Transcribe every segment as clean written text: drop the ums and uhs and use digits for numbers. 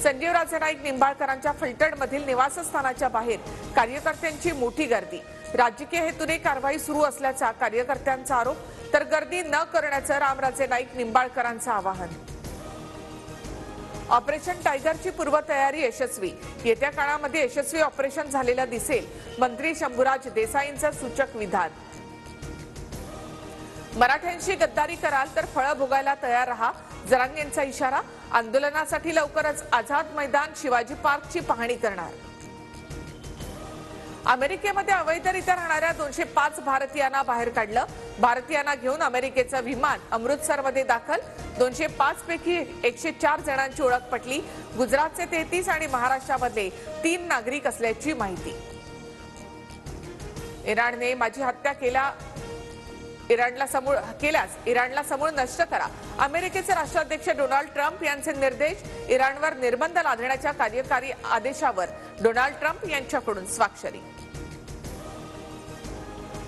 संजीवराजे नाईक निंबाळकरांच्या फलटणमधील निवासस्थानाच्या बाहेर कार्यकर्त्यांची मोठी गर्दी। राजकीय हेतूने कारवाई सुरू असल्याचा कार्यकर्त्यांचा आरोप, तर गर्दी न करण्याचं रामराजे नाईक निंबाळकरांचं आवाहन। ऑपरेशन टायगरची पूर्वतयारी यशस्वी। येत्या काळामध्ये यशस्वी ऑपरेशन झालेलं दिसेल, मंत्री शंभूराज देसाईंचं सूचक विधान। मराठ्यांशी गद्दारी कराल तर फळं भोगायला तयार रहा, जरांगेंचा इशारा। आंदोलनासाठी लवकरच आझाद मैदान शिवाजी पार्कची पाहणी करणार। अमेरिकेमध्ये अवैधरित्या राहणाऱ्या 205 भारतीयांना बाहेर काढलं। भारतीयांना घेऊन अमेरिकेचं विमान अमृतसरमध्ये दाखल। 205 पैकी 104 जणांची ओळख पटली। गुजरातचे 33 आणि महाराष्ट्रामधले 3 नागरिक असल्याची माहिती। इराणने माझी हत्या इराणला समूळ नष्ट करा। अमेरिकेचे राष्ट्राध्यक्ष डोनाल्ड ट्रम्प यांचे निर्देश। इराणवर निर्बंध लादण्याच्या कार्यकारी आदेशावर डोनाल्ड ट्रम्प यांच्याकडून स्वाक्षरी।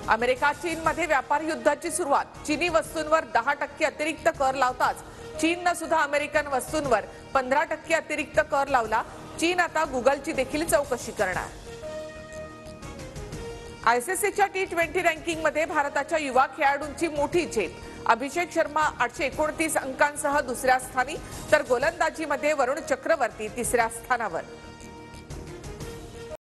अमेरिका चीनमध्ये व्यापार युद्धाची सुरुवात। चीनी वस्तूंवर 10% अतिरिक्त कर लावताच चीनने सुद्धा अमेरिकन वस्तूंवर 15% अतिरिक्त कर लावला। चीन आता गुगलची देखील चौकशी करणार। आयसीसीच्या T20 रँकिंगमध्ये भारताच्या युवा खेळाडूंची मोठी झेप। अभिषेक शर्मा 829 अंकांसह दुसऱ्या स्थानी, तर गोलंदाजीमध्ये वरुण चक्रवर्ती तिसऱ्या स्थानावर।